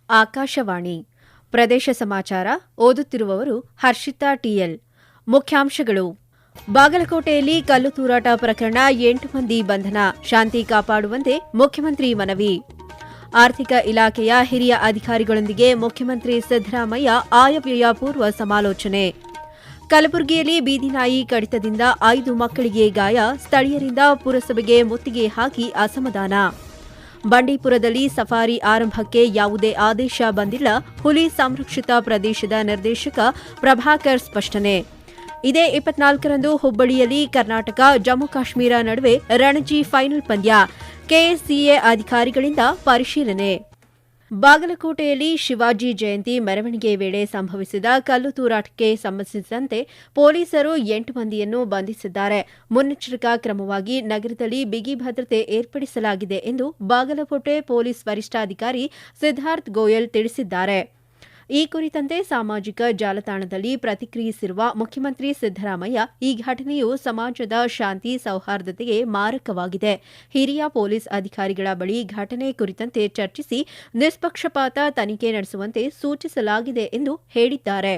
ಆಕಾಶವಾಣಿ ಪ್ರದೇಶ ಸಮಾಚಾರ ಓದುತ್ತಿರುವವರು ಹರ್ಷಿತಾ ಟಿಎಲ್. ಮುಖ್ಯಾಂಶಗಳು: ಬಾಗಲಕೋಟೆಯಲ್ಲಿ ಕಲ್ಲು ತೂರಾಟ ಪ್ರಕರಣ 8 ಮಂದಿ ಬಂಧನ, ಶಾಂತಿ ಕಾಪಾಡುವಂತೆ ಮುಖ್ಯಮಂತ್ರಿ ಮನವಿ. ಆರ್ಥಿಕ ಇಲಾಖೆಯ ಹಿರಿಯ ಅಧಿಕಾರಿಗಳೊಂದಿಗೆ ಮುಖ್ಯಮಂತ್ರಿ ಸಿದ್ದರಾಮಯ್ಯ ಆಯವ್ಯಯ ಪೂರ್ವ ಸಮಾಲೋಚನೆ. ಕಲಬುರಗಿಯಲ್ಲಿ ಬೀದಿನಾಯಿ ಕಡಿತದಿಂದ 5 ಮಕ್ಕಳಿಗೆ ಗಾಯ, ಸ್ಥಳೀಯರಿಂದ ಪುರಸಭೆಗೆ ಮುತ್ತಿಗೆ ಹಾಕಿ ಅಸಮಾಧಾನ. ಬಂಡೀಪುರದಲ್ಲಿ ಸಫಾರಿ ಆರಂಭಕ್ಕೆ ಯಾವುದೇ ಆದೇಶ ಬಂದಿಲ್ಲ, ಹುಲಿ ಸಂರಕ್ಷಿತ ಪ್ರದೇಶದ ನಿರ್ದೇಶಕ ಪ್ರಭಾಕರ್ ಸ್ಪಷ್ಟನೆ. ಇದೇ 24ರಂದು ಹುಬ್ಬಳ್ಳಿಯಲ್ಲಿ ಕರ್ನಾಟಕ ಜಮ್ಮು ಕಾಶ್ಮೀರ ನಡುವೆ ರಣಜಿ ಫೈನಲ್ ಪಂದ್ಯ, ಕೆಎಸ್ಸಿಎ ಅಧಿಕಾರಿಗಳಿಂದ ಪರಿಶೀಲನೆ. ಬಾಗಲಕೋಟೆಯಲ್ಲಿ ಶಿವಾಜಿ ಜಯಂತಿ ಮೆರವಣಿಗೆ ವೇಳೆ ಸಂಭವಿಸಿದ ಕಲ್ಲು ತೂರಾಟಕ್ಕೆ ಸಂಬಂಧಿಸಿದಂತೆ ಪೊಲೀಸರು 8 ಮಂದಿಯನ್ನು ಬಂಧಿಸಿದ್ದಾರೆ. ಮುನ್ನೆಚ್ಚರಿಕಾ ಕ್ರಮವಾಗಿ ನಗರದಲ್ಲಿ ಬಿಗಿ ಭದ್ರತೆ ಏರ್ಪಡಿಸಲಾಗಿದೆ ಎಂದು ಬಾಗಲಕೋಟೆ ಪೊಲೀಸ್ ವರಿಷ್ಠಾಧಿಕಾರಿ ಸಿದ್ಧಾರ್ಥ ಗೋಯಲ್ ತಿಳಿಸಿದ್ದಾರೆ. ಈ ಕುರಿತಂತೆ ಸಾಮಾಜಿಕ ಜಾಲತಾಣದಲ್ಲಿ ಪ್ರತಿಕ್ರಿಯಿಸಿರುವ ಮುಖ್ಯಮಂತ್ರಿ ಸಿದ್ದರಾಮಯ್ಯ, ಈ ಘಟನೆಯು ಸಮಾಜದ ಶಾಂತಿ ಸೌಹಾರ್ದತೆಗೆ ಮಾರಕವಾಗಿದೆ. ಹಿರಿಯ ಪೊಲೀಸ್ ಅಧಿಕಾರಿಗಳ ಬಳಿ ಘಟನೆ ಕುರಿತಂತೆ ಚರ್ಚಿಸಿ ನಿಷ್ಪಕ್ಷಪಾತ ತನಿಖೆ ನಡೆಸುವಂತೆ ಸೂಚಿಸಲಾಗಿದೆ ಎಂದು ಹೇಳಿದ್ದಾರೆ.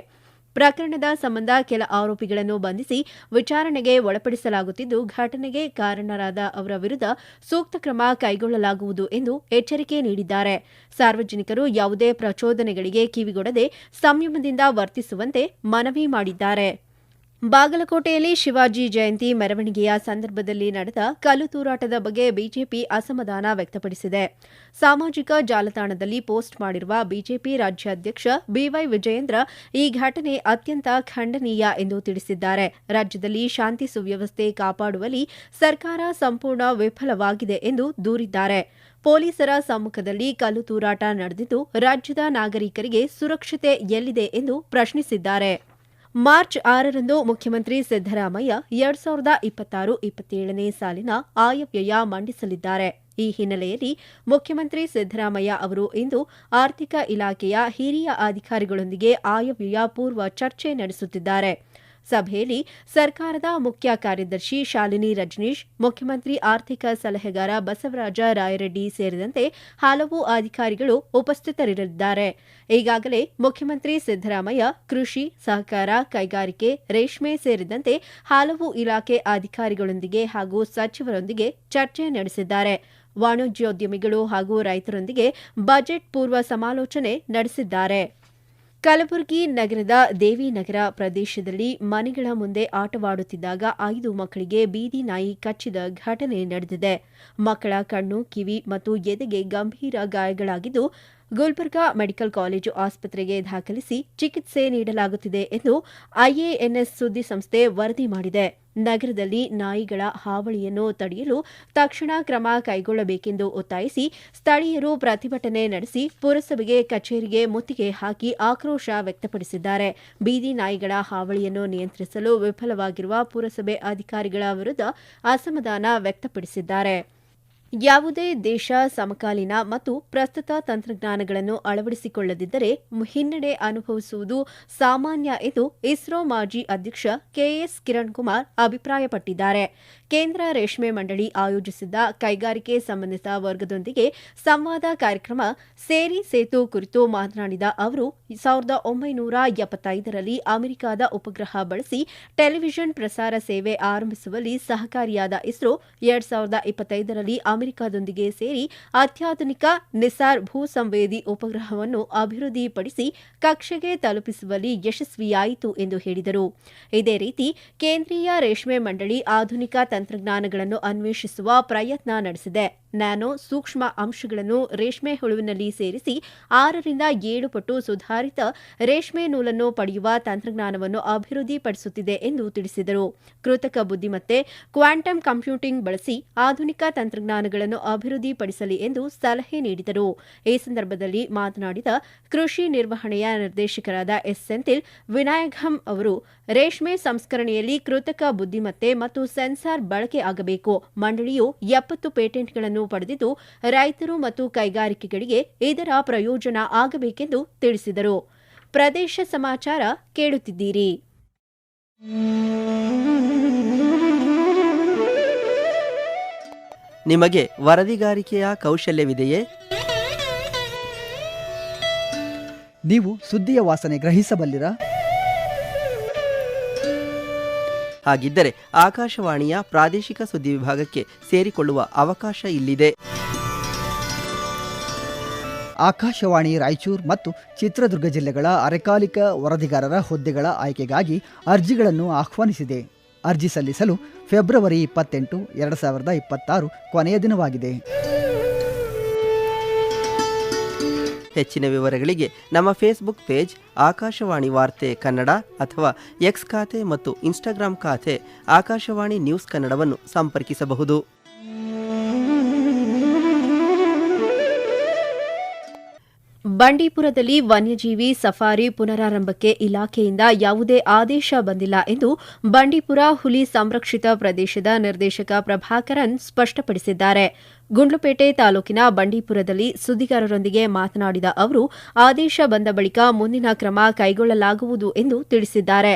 ಪ್ರಕರಣದ ಸಂಬಂಧ ಕೆಲ ಆರೋಪಿಗಳನ್ನು ಬಂಧಿಸಿ ವಿಚಾರಣೆಗೆ ಒಳಪಡಿಸಲಾಗುತ್ತಿದ್ದು, ಘಟನೆಗೆ ಕಾರಣರಾದ ಅವರ ವಿರುದ್ಧ ಸೂಕ್ತ ಕ್ರಮ ಕೈಗೊಳ್ಳಲಾಗುವುದು ಎಂದು ಎಚ್ಚರಿಕೆ ನೀಡಿದ್ದಾರೆ. ಸಾರ್ವಜನಿಕರು ಯಾವುದೇ ಪ್ರಚೋದನೆಗಳಿಗೆ ಕಿವಿಗೊಡದೆ ಸಂಯಮದಿಂದ ವರ್ತಿಸುವಂತೆ ಮನವಿ ಮಾಡಿದ್ದಾರೆ. ಬಾಗಲಕೋಟೆಯಲ್ಲಿ ಶಿವಾಜಿ ಜಯಂತಿ ಮೆರವಣಿಗೆಯ ಸಂದರ್ಭದಲ್ಲಿ ನಡೆದ ಕಲ್ಲು ತೂರಾಟದ ಬಗ್ಗೆ ಬಿಜೆಪಿ ಅಸಮಾಧಾನ ವ್ಯಕ್ತಪಡಿಸಿದೆ. ಸಾಮಾಜಿಕ ಜಾಲತಾಣದಲ್ಲಿ ಪೋಸ್ಟ್ ಮಾಡಿರುವ ಬಿಜೆಪಿ ರಾಜ್ಯಾಧ್ಯಕ್ಷ ಬಿವೈ ವಿಜಯೇಂದ್ರ, ಈ ಘಟನೆ ಅತ್ಯಂತ ಖಂಡನೀಯ ಎಂದು ತಿಳಿಸಿದ್ದಾರೆ. ರಾಜ್ಯದಲ್ಲಿ ಶಾಂತಿ ಸುವ್ಯವಸ್ಥೆ ಕಾಪಾಡುವಲ್ಲಿ ಸರ್ಕಾರ ಸಂಪೂರ್ಣ ವಿಫಲವಾಗಿದೆ ಎಂದು ದೂರಿದ್ದಾರೆ. ಪೊಲೀಸರ ಸಮ್ಮುಖದಲ್ಲಿ ಕಲ್ಲು ತೂರಾಟ ನಡೆದಿದ್ದು, ರಾಜ್ಯದ ನಾಗರಿಕರಿಗೆ ಸುರಕ್ಷತೆ ಎಲ್ಲಿದೆ ಎಂದು ಪ್ರಶ್ನಿಸಿದ್ದಾರೆ. ಮಾರ್ಚ್ 6ರಂದು ಮುಖ್ಯಮಂತ್ರಿ ಸಿದ್ದರಾಮಯ್ಯ 2026-27ನೇ ಸಾಲಿನ ಆಯವ್ಯಯ ಮಂಡಿಸಲಿದ್ದಾರೆ. ಈ ಹಿನ್ನೆಲೆಯಲ್ಲಿ ಮುಖ್ಯಮಂತ್ರಿ ಸಿದ್ದರಾಮಯ್ಯ ಅವರು ಇಂದು ಆರ್ಥಿಕ ಇಲಾಖೆಯ ಹಿರಿಯ ಅಧಿಕಾರಿಗಳೊಂದಿಗೆ ಆಯವ್ಯಯ ಪೂರ್ವ ಚರ್ಚೆ ನಡೆಸುತ್ತಿದ್ದಾರೆ. ಸಭೆಯಲ್ಲಿ ಸರ್ಕಾರದ ಮುಖ್ಯ ಕಾರ್ಯದರ್ಶಿ ಶಾಲಿನಿ ರಜನೀಶ್, ಮುಖ್ಯಮಂತ್ರಿ ಆರ್ಥಿಕ ಸಲಹೆಗಾರ ಬಸವರಾಜ ರಾಯರೆಡ್ಡಿ ಸೇರಿದಂತೆ ಹಲವು ಅಧಿಕಾರಿಗಳು ಉಪಸ್ಥಿತರಿರಲಿದ್ದಾರೆ. ಈಗಾಗಲೇ ಮುಖ್ಯಮಂತ್ರಿ ಸಿದ್ದರಾಮಯ್ಯ ಕೃಷಿ, ಸಹಕಾರ, ಕೈಗಾರಿಕೆ, ರೇಷ್ಮೆ ಸೇರಿದಂತೆ ಹಲವು ಇಲಾಖೆ ಅಧಿಕಾರಿಗಳೊಂದಿಗೆ ಹಾಗೂ ಸಚಿವರೊಂದಿಗೆ ಚರ್ಚೆ ನಡೆಸಿದ್ದಾರೆ. ವಾಣಿಜ್ಯೋದ್ಯಮಿಗಳು ಹಾಗೂ ರೈತರೊಂದಿಗೆ ಬಜೆಟ್ ಪೂರ್ವ ಸಮಾಲೋಚನೆ ನಡೆಸಿದ್ದಾರೆ. ಕಲಬುರಗಿ ನಗರದ ದೇವಿನಗರ ಪ್ರದೇಶದಲ್ಲಿ ಮನೆಗಳ ಮುಂದೆ ಆಟವಾಡುತ್ತಿದ್ದಾಗ 5 ಮಕ್ಕಳಿಗೆ ಬೀದಿ ನಾಯಿ ಕಚ್ಚಿದ ಘಟನೆ ನಡೆದಿದೆ. ಮಕ್ಕಳ ಕಣ್ಣು, ಕಿವಿ ಮತ್ತು ಎದೆಗೆ ಗಂಭೀರ ಗಾಯಗಳಾಗಿದ್ದು, ಗುಲ್ಬರ್ಗಾ ಮೆಡಿಕಲ್ ಕಾಲೇಜು ಆಸ್ಪತ್ರೆಗೆ ದಾಖಲಿಸಿ ಚಿಕಿತ್ಸೆ ನೀಡಲಾಗುತ್ತಿದೆ ಎಂದು ಐಎಎನ್ಎಸ್ ಸುದ್ದಿಸಂಸ್ಥೆ ವರದಿ ಮಾಡಿದೆ. ನಗರದಲ್ಲಿ ನಾಯಿಗಳ ಹಾವಳಿಯನ್ನು ತಡೆಯಲು ತಕ್ಷಣ ಕ್ರಮ ಕೈಗೊಳ್ಳಬೇಕೆಂದು ಒತ್ತಾಯಿಸಿ ಸ್ಥಳೀಯರು ಪ್ರತಿಭಟನೆ ನಡೆಸಿ ಪುರಸಭೆಗೆ ಕಚೇರಿಗೆ ಮುತ್ತಿಗೆ ಹಾಕಿ ಆಕ್ರೋಶ ವ್ಯಕ್ತಪಡಿಸಿದ್ದಾರೆ. ಬೀದಿ ನಾಯಿಗಳ ಹಾವಳಿಯನ್ನು ನಿಯಂತ್ರಿಸಲು ವಿಫಲವಾಗಿರುವ ಪುರಸಭೆ ಅಧಿಕಾರಿಗಳ ವಿರುದ್ಧ ಅಸಮಾಧಾನ ವ್ಯಕ್ತಪಡಿಸಿದ್ದಾರೆ. ಯಾವುದೇ ದೇಶ ಸಮಕಾಲೀನ ಮತ್ತು ಪ್ರಸ್ತುತ ತಂತ್ರಜ್ಞಾನಗಳನ್ನು ಅಳವಡಿಸಿಕೊಳ್ಳದಿದ್ದರೆ ಹಿನ್ನಡೆ ಅನುಭವಿಸುವುದು ಸಾಮಾನ್ಯ ಎಂದು ಇಸ್ರೋ ಮಾಜಿ ಅಧ್ಯಕ್ಷ ಕೆಎಸ್ ಕಿರಣ್ ಕುಮಾರ್ ಅಭಿಪ್ರಾಯಪಟ್ಟಿದ್ದಾರೆ. ಕೇಂದ್ರ ರೇಷ್ಮೆ ಮಂಡಳಿ ಆಯೋಜಿಸಿದ್ದ ಕೈಗಾರಿಕೆ ಸಂಬಂಧಿತ ವರ್ಗದೊಂದಿಗೆ ಸಂವಾದ ಕಾರ್ಯಕ್ರಮ ಸೇರಿ ಸೇತು ಕುರಿತು ಮಾತನಾಡಿದ ಅವರು, 1975ರಲ್ಲಿ ಅಮೆರಿಕದ ಉಪಗ್ರಹ ಬಳಸಿ ಟೆಲಿವಿಷನ್ ಪ್ರಸಾರ ಸೇವೆ ಆರಂಭಿಸುವಲ್ಲಿ ಸಹಕಾರಿಯಾದ ಇಸ್ರೋ 2025ರಲ್ಲಿ ಅಮೆರಿಕದೊಂದಿಗೆ ಸೇರಿ ಅತ್ಯಾಧುನಿಕ ನಿಸಾರ್ ಭೂ ಸಂವೇದಿ ಉಪಗ್ರಹವನ್ನು ಅಭಿವೃದ್ಧಿಪಡಿಸಿ ಕಕ್ಷೆಗೆ ತಲುಪಿಸುವಲ್ಲಿ ಯಶಸ್ವಿಯಾಯಿತು ಎಂದು ಹೇಳಿದರು. ಇದೇ ರೀತಿ ಕೇಂದ್ರೀಯ ರೇಷ್ಮೆ ಮಂಡಳಿ ಆಧುನಿಕ ತಂತ್ರಜ್ಞಾನಗಳನ್ನು ಅನ್ವೇಷಿಸುವ ಪ್ರಯತ್ನ ನಡೆಸಿದೆ. ನ್ಯಾನೋ ಸೂಕ್ಷ್ಮ ಅಂಶಗಳನ್ನು ರೇಷ್ಮೆ ಹುಳುವಿನಲ್ಲಿ ಸೇರಿಸಿ 6ರಿಂದ 7 ಪಟ್ಟು ಸುಧಾರಿತ ರೇಷ್ಮೆ ನೂಲನ್ನು ಪಡೆಯುವ ತಂತ್ರಜ್ಞಾನವನ್ನು ಅಭಿವೃದ್ಧಿಪಡಿಸುತ್ತಿದೆ ಎಂದು ತಿಳಿಸಿದರು. ಕೃತಕ ಬುದ್ಧಿಮತ್ತೆ, ಕ್ವಾಂಟಮ್ ಕಂಪ್ಯೂಟಿಂಗ್ ಬಳಸಿ ಆಧುನಿಕ ತಂತ್ರಜ್ಞಾನಗಳನ್ನು ಅಭಿವೃದ್ಧಿಪಡಿಸಲಿ ಎಂದು ಸಲಹೆ ನೀಡಿದರು. ಈ ಸಂದರ್ಭದಲ್ಲಿ ಮಾತನಾಡಿದ ಕೃಷಿ ನಿರ್ವಹಣೆಯ ನಿರ್ದೇಶಕರಾದ ಎಸ್ ಸೆಂಥಿಲ್ ವಿನಾಯಘಂ ಅವರು, ರೇಷ್ಮೆ ಸಂಸ್ಕರಣೆಯಲ್ಲಿ ಕೃತಕ ಬುದ್ಧಿಮತ್ತೆ ಮತ್ತು ಸೆನ್ಸಾರ್ ಬಳಕೆ ಆಗಬೇಕು. ಮಂಡಳಿಯು 70 ಪೇಟೆಂಟ್ಗಳನ್ನು ಪಡೆದಿದ್ದು, ರೈತರು ಮತ್ತು ಕೈಗಾರಿಕೆಗಳಿಗೆ ಇದರ ಪ್ರಯೋಜನ ಆಗಬೇಕೆಂದು ತಿಳಿಸಿದರು. ಪ್ರದೇಶ ಸಮಾಚಾರ ಕೇಳುತ್ತಿದ್ದೀರಿ. ನಿಮಗೆ ವರದಿಗಾರಿಕೆಯ ಕೌಶಲ್ಯವಿದೆಯೇ? ನೀವು ಸುದ್ದಿಯ ವಾಸನೆ ಗ್ರಹಿಸಬಲ್ಲಿರಾ? ಹಾಗಿದ್ದರೆ ಆಕಾಶವಾಣಿಯ ಪ್ರಾದೇಶಿಕ ಸುದ್ದಿ ವಿಭಾಗಕ್ಕೆ ಸೇರಿಕೊಳ್ಳುವ ಅವಕಾಶ ಇಲ್ಲಿದೆ. ಆಕಾಶವಾಣಿ ರಾಯಚೂರು ಮತ್ತು ಚಿತ್ರದುರ್ಗ ಜಿಲ್ಲೆಗಳ ಅರೆಕಾಲಿಕ ವರದಿಗಾರರ ಹುದ್ದೆಗಳ ಆಯ್ಕೆಗಾಗಿ ಅರ್ಜಿಗಳನ್ನು ಆಹ್ವಾನಿಸಿದೆ. ಅರ್ಜಿ ಸಲ್ಲಿಸಲು ಫೆಬ್ರವರಿ 28, 2026 ಕೊನೆಯ ದಿನವಾಗಿದೆ. ಹೆಚ್ಚಿನ ವಿವರಗಳಿಗೆ ನಮ್ಮ ಫೇಸ್ಬುಕ್ ಪೇಜ್ ಆಕಾಶವಾಣಿ ವಾರ್ತೆ ಕನ್ನಡ ಅಥವಾ ಎಕ್ಸ್ ಖಾತೆ ಮತ್ತು ಇನ್ಸ್ಟಾಗ್ರಾಂ ಖಾತೆ ಆಕಾಶವಾಣಿ ನ್ಯೂಸ್ ಕನ್ನಡವನ್ನು ಸಂಪರ್ಕಿಸಬಹುದು. ಬಂಡೀಪುರದಲ್ಲಿ ವನ್ಯಜೀವಿ ಸಫಾರಿ ಪುನರಾರಂಭಕ್ಕೆ ಇಲಾಖೆಯಿಂದ ಯಾವುದೇ ಆದೇಶ ಬಂದಿಲ್ಲ ಎಂದು ಬಂಡೀಪುರ ಹುಲಿ ಸಂರಕ್ಷಿತ ಪ್ರದೇಶದ ನಿರ್ದೇಶಕ ಪ್ರಭಾಕರನ್ ಸ್ಪಷ್ಟಪಡಿಸಿದ್ದಾರೆ. ಗುಂಡ್ಲುಪೇಟೆ ತಾಲೂಕಿನ ಬಂಡೀಪುರದಲ್ಲಿ ಸುದ್ದಿಗಾರರೊಂದಿಗೆ ಮಾತನಾಡಿದ ಅವರು, ಆದೇಶ ಬಂದ ಬಳಿಕ ಮುಂದಿನ ಕ್ರಮ ಕೈಗೊಳ್ಳಲಾಗುವುದು ಎಂದು ತಿಳಿಸಿದ್ದಾರೆ.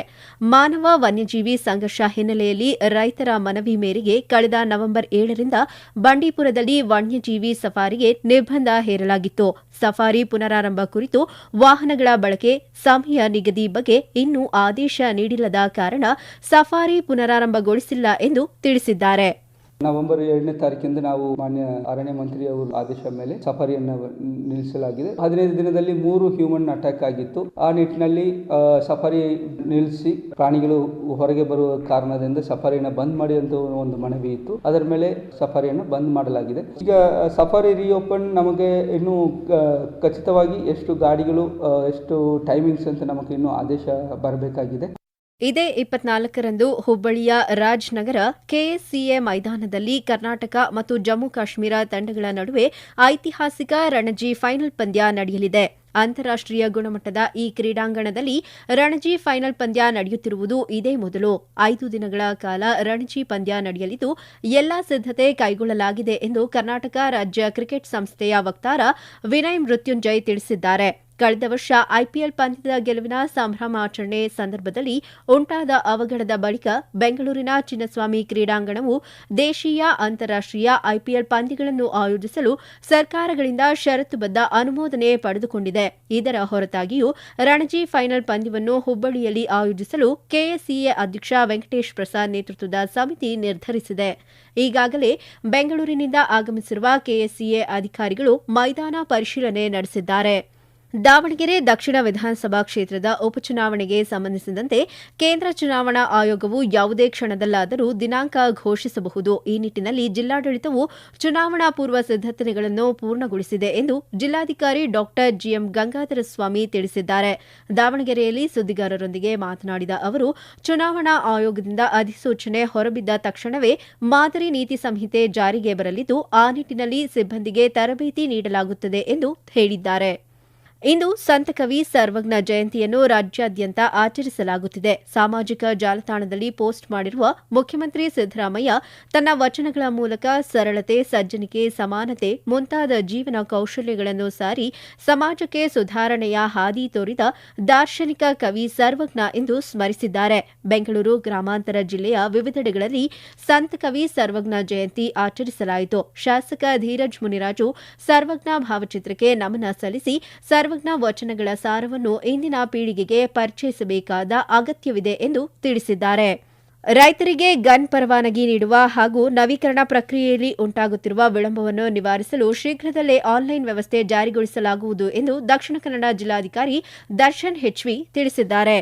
ಮಾನವ ವನ್ಯಜೀವಿ ಸಂಘರ್ಷ ಹಿನ್ನೆಲೆಯಲ್ಲಿ ರೈತರ ಮನವಿ ಮೇರೆಗೆ ಕಳೆದ ನವೆಂಬರ್ 7ರಿಂದ ಬಂಡೀಪುರದಲ್ಲಿ ವನ್ಯಜೀವಿ ಸಫಾರಿಗೆ ನಿರ್ಬಂಧ ಹೇರಲಾಗಿತ್ತು. ಸಫಾರಿ ಪುನರಾರಂಭ ಕುರಿತು ವಾಹನಗಳ ಬಳಕೆ ಸಮಯ ನಿಗದಿ ಬಗ್ಗೆ ಇನ್ನೂ ಆದೇಶ ನೀಡಿಲ್ಲದ ಕಾರಣ ಸಫಾರಿ ಪುನರಾರಂಭಗೊಳಿಸಿಲ್ಲ ಎಂದು ತಿಳಿಸಿದ್ದಾರೆ. ನವೆಂಬರ್ 2ನೇ ತಾರೀಕಿಂದ ನಾವು ಮಾನ್ಯ ಅರಣ್ಯ ಮಂತ್ರಿ ಅವರ ಆದೇಶ ಮೇಲೆ ಸಫಾರಿಯನ್ನು ನಿಲ್ಲಿಸಲಾಗಿದೆ. 15 ದಿನದಲ್ಲಿ 3 ಹ್ಯೂಮನ್ ಅಟ್ಯಾಕ್ ಆಗಿತ್ತು. ಆ ನಿಟ್ಟಿನಲ್ಲಿ ಸಫಾರಿ ನಿಲ್ಲಿಸಿ ಪ್ರಾಣಿಗಳು ಹೊರಗೆ ಬರುವ ಕಾರಣದಿಂದ ಸಫಾರಿಯನ್ನು ಬಂದ್ ಮಾಡಿ ಅಂತ ಒಂದು ಮನವಿ ಇತ್ತು. ಅದರ ಮೇಲೆ ಸಫಾರಿಯನ್ನು ಬಂದ್ ಮಾಡಲಾಗಿದೆ. ಈಗ ಸಫಾರಿ ರಿಓಪನ್ ನಮಗೆ ಇನ್ನೂ ಖಚಿತವಾಗಿ ಎಷ್ಟು ಗಾಡಿಗಳು ಎಷ್ಟು ಟೈಮಿಂಗ್ಸ್ ಅಂತ ನಮಗೆ ಇನ್ನೂ ಆದೇಶ ಬರಬೇಕಾಗಿದೆ. ಇದೇ 24ರಂದು ಹುಬ್ಬಳ್ಳಿಯ ರಾಜ್ನಗರ ಕೆಎಸ್ಸಿಎ ಮೈದಾನದಲ್ಲಿ ಕರ್ನಾಟಕ ಮತ್ತು ಜಮ್ಮು ಕಾಶ್ಮೀರ ತಂಡಗಳ ನಡುವೆ ಐತಿಹಾಸಿಕ ರಣಜಿ ಫೈನಲ್ ಪಂದ್ಯ ನಡೆಯಲಿದೆ. ಅಂತಾರಾಷ್ಟ್ರೀಯ ಗುಣಮಟ್ಟದ ಈ ಕ್ರೀಡಾಂಗಣದಲ್ಲಿ ರಣಜಿ ಫೈನಲ್ ಪಂದ್ಯ ನಡೆಯುತ್ತಿರುವುದು ಇದೇ ಮೊದಲು. 5 ದಿನಗಳ ಕಾಲ ರಣಜಿ ಪಂದ್ಯ ನಡೆಯಲಿದ್ದು ಎಲ್ಲಾ ಸಿದ್ಧತೆ ಕೈಗೊಳ್ಳಲಾಗಿದೆ ಎಂದು ಕರ್ನಾಟಕ ರಾಜ್ಯ ಕ್ರಿಕೆಟ್ ಸಂಸ್ಥೆಯ ವಕ್ತಾರ ವಿನಯ್ ಮೃತ್ಯುಂಜಯ್ ತಿಳಿಸಿದ್ದಾರೆ. ಕಳೆದ ವರ್ಷ ಐಪಿಎಲ್ ಪಂದ್ಯದ ಗೆಲುವಿನ ಸಂಭ್ರಮಾಚರಣೆ ಸಂದರ್ಭದಲ್ಲಿ ಉಂಟಾದ ಅವಘಡದ ಬಳಿಕ ಬೆಂಗಳೂರಿನ ಚಿನ್ನಸ್ವಾಮಿ ಕ್ರೀಡಾಂಗಣವು ದೇಶೀಯ ಅಂತಾರಾಷ್ಟ್ರೀಯ ಐಪಿಎಲ್ ಪಂದ್ಯಗಳನ್ನು ಆಯೋಜಿಸಲು ಸರ್ಕಾರಗಳಿಂದ ಷರತ್ತುಬದ್ಧ ಅನುಮೋದನೆ ಪಡೆದುಕೊಂಡಿದೆ. ಇದರ ಹೊರತಾಗಿಯೂ ರಣಜಿ ಫೈನಲ್ ಪಂದ್ಯವನ್ನು ಹುಬ್ಬಳ್ಳಿಯಲ್ಲಿ ಆಯೋಜಿಸಲು ಕೆಎಸ್ಸಿಎ ಅಧ್ಯಕ್ಷ ವೆಂಕಟೇಶ್ ಪ್ರಸಾದ್ ನೇತೃತ್ವದ ಸಮಿತಿ ನಿರ್ಧರಿಸಿದೆ. ಈಗಾಗಲೇ ಬೆಂಗಳೂರಿನಿಂದ ಆಗಮಿಸಿರುವ ಕೆಎಸ್ಸಿಎ ಅಧಿಕಾರಿಗಳು ಮೈದಾನ ಪರಿಶೀಲನೆ ನಡೆಸಿದ್ದಾರೆ. ದಾವಣಗೆರೆ ದಕ್ಷಿಣ ವಿಧಾನಸಭಾ ಕ್ಷೇತ್ರದ ಉಪಚುನಾವಣೆಗೆ ಸಂಬಂಧಿಸಿದಂತೆ ಕೇಂದ್ರ ಚುನಾವಣಾ ಆಯೋಗವು ಯಾವುದೇ ಕ್ಷಣದಲ್ಲಾದರೂ ದಿನಾಂಕ ಘೋಷಿಸಬಹುದು. ಈ ನಿಟ್ಟಿನಲ್ಲಿ ಜಿಲ್ಲಾಡಳಿತವು ಚುನಾವಣಾ ಪೂರ್ವ ಸಿದ್ಧತೆಗಳನ್ನು ಪೂರ್ಣಗೊಳಿಸಿದೆ ಎಂದು ಜಿಲ್ಲಾಧಿಕಾರಿ ಡಾ ಜಿಎಂ ಗಂಗಾಧರ ಸ್ವಾಮಿ ತಿಳಿಸಿದ್ದಾರೆ. ದಾವಣಗೆರೆಯಲ್ಲಿ ಸುದ್ದಿಗಾರರೊಂದಿಗೆ ಮಾತನಾಡಿದ ಅವರು, ಚುನಾವಣಾ ಆಯೋಗದಿಂದ ಅಧಿಸೂಚನೆ ಹೊರಬಿದ್ದ ತಕ್ಷಣವೇ ಮಾದರಿ ನೀತಿ ಸಂಹಿತೆ ಜಾರಿಗೆ ಬರಲಿದ್ದು ಆ ನಿಟ್ಟಿನಲ್ಲಿ ಸಿಬ್ಬಂದಿಗೆ ತರಬೇತಿ ನೀಡಲಾಗುತ್ತದೆ ಎಂದು ಹೇಳಿದ್ದಾರೆ. ಇಂದು ಸಂತಕವಿ ಸರ್ವಜ್ಞ ಜಯಂತಿಯನ್ನು ರಾಜ್ಯಾದ್ಯಂತ ಆಚರಿಸಲಾಗುತ್ತಿದೆ. ಸಾಮಾಜಿಕ ಜಾಲತಾಣದಲ್ಲಿ ಪೋಸ್ಟ್ ಮಾಡಿರುವ ಮುಖ್ಯಮಂತ್ರಿ ಸಿದ್ದರಾಮಯ್ಯ ತನ್ನ ವಚನಗಳ ಮೂಲಕ ಸರಳತೆ, ಸಜ್ಜನಿಕೆ, ಸಮಾನತೆ ಮುಂತಾದ ಜೀವನ ಕೌಶಲ್ಯಗಳನ್ನು ಸಾರಿ ಸಮಾಜಕ್ಕೆ ಸುಧಾರಣೆಯ ಹಾದಿ ತೋರಿದ ದಾರ್ಶನಿಕ ಕವಿ ಸರ್ವಜ್ಞ ಎಂದು ಸ್ಮರಿಸಿದ್ದಾರೆ. ಬೆಂಗಳೂರು ಗ್ರಾಮಾಂತರ ಜಿಲ್ಲೆಯ ವಿವಿಧೆಡೆಗಳಲ್ಲಿ ಸಂತಕವಿ ಸರ್ವಜ್ಞ ಜಯಂತಿ ಆಚರಿಸಲಾಯಿತು. ಶಾಸಕ ಧೀರಜ್ ಮುನಿರಾಜು ಸರ್ವಜ್ಞ ಭಾವಚಿತ್ರಕ್ಕೆ ನಮನ ಸಲ್ಲಿಸಿ ಸರ್ವಜ್ಞ ವಚನಗಳ ಸಾರವನ್ನು ಇಂದಿನ ಪೀಳಿಗೆಗೆ ಪರಿಚಯಿಸಬೇಕಾದ ಅಗತ್ಯವಿದೆ ಎಂದು ತಿಳಿಸಿದ್ದಾರೆ. ರೈತರಿಗೆ ಗನ್ ಪರವಾನಗಿ ನೀಡುವ ಹಾಗೂ ನವೀಕರಣ ಪ್ರಕ್ರಿಯೆಯಲ್ಲಿ ಉಂಟಾಗುತ್ತಿರುವ ವಿಳಂಬವನ್ನು ನಿವಾರಿಸಲು ಶೀಘ್ರದಲ್ಲೇ ಆನ್ಲೈನ್ ವ್ಯವಸ್ಥೆ ಜಾರಿಗೊಳಿಸಲಾಗುವುದು ಎಂದು ದಕ್ಷಿಣ ಕನ್ನಡ ಜಿಲ್ಲಾಧಿಕಾರಿ ದರ್ಶನ್ ಹೆಚ್ವಿ ತಿಳಿಸಿದ್ದಾರೆ.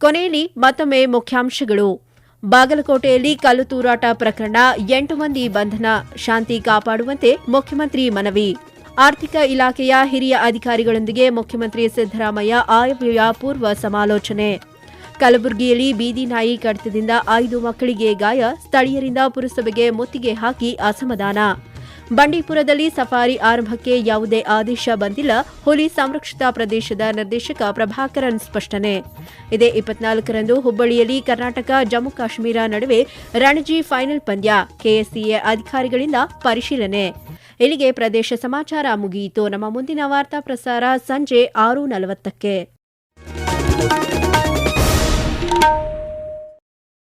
ಕೊನೆಯಲ್ಲಿ ಮತ್ತೊಮ್ಮೆ ಮುಖ್ಯಾಂಶಗಳು. ಬಾಗಲಕೋಟೆಯಲ್ಲಿ ಕಲ್ಲು ತೂರಾಟ ಪ್ರಕರಣ, 8 ಮಂದಿ ಬಂಧನ, ಶಾಂತಿ ಕಾಪಾಡುವಂತೆ ಮುಖ್ಯಮಂತ್ರಿ ಮನವಿ. ಆರ್ಥಿಕ ಇಲಾಖೆಯ ಹಿರಿಯ ಅಧಿಕಾರಿಗಳೊಂದಿಗೆ ಮುಖ್ಯಮಂತ್ರಿ ಸಿದ್ದರಾಮಯ್ಯ ಆಯವ್ಯಯ ಪೂರ್ವ ಸಮಾಲೋಚನೆ. ಕಲಬುರಗಿಯಲ್ಲಿ ಬೀದಿ ನಾಯಿ ಕಡಿತದಿಂದ 5 ಮಕ್ಕಳಿಗೆ ಗಾಯ, ಸ್ಥಳೀಯರಿಂದ ಪುರಸಭೆಗೆ ಮುತ್ತಿಗೆ ಹಾಕಿ ಅಸಮಾಧಾನ. ಬಂಡೀಪುರದಲ್ಲಿ ಸಫಾರಿ ಆರಂಭಕ್ಕೆ ಯಾವುದೇ ಆದೇಶ ಬಂದಿಲ್ಲ, ಹುಲಿ ಸಂರಕ್ಷಿತ ಪ್ರದೇಶದ ನಿರ್ದೇಶಕ ಪ್ರಭಾಕರನ್ ಸ್ಪಷ್ಟನೆ. ಇದೇ 24ರಂದು ಹುಬ್ಬಳ್ಳಿಯಲ್ಲಿ ಕರ್ನಾಟಕ ಜಮ್ಮು ಕಾಶ್ಮೀರ ನಡುವೆ ರಣಜಿ ಫೈನಲ್ ಪಂದ್ಯ, ಕೆಎಸ್ಸಿಎ ಅಧಿಕಾರಿಗಳಿಂದ ಪರಿಶೀಲನೆ. ಇಲ್ಲಿಗೆ ಪ್ರದೇಶ ಸಮಾಚಾರ ಮುಗಿಯಿತು. ನಮ್ಮ ಮುಂದಿನ ವಾರ್ತಾ ಪ್ರಸಾರ ಸಂಜೆ 6:40ಕ್ಕೆ.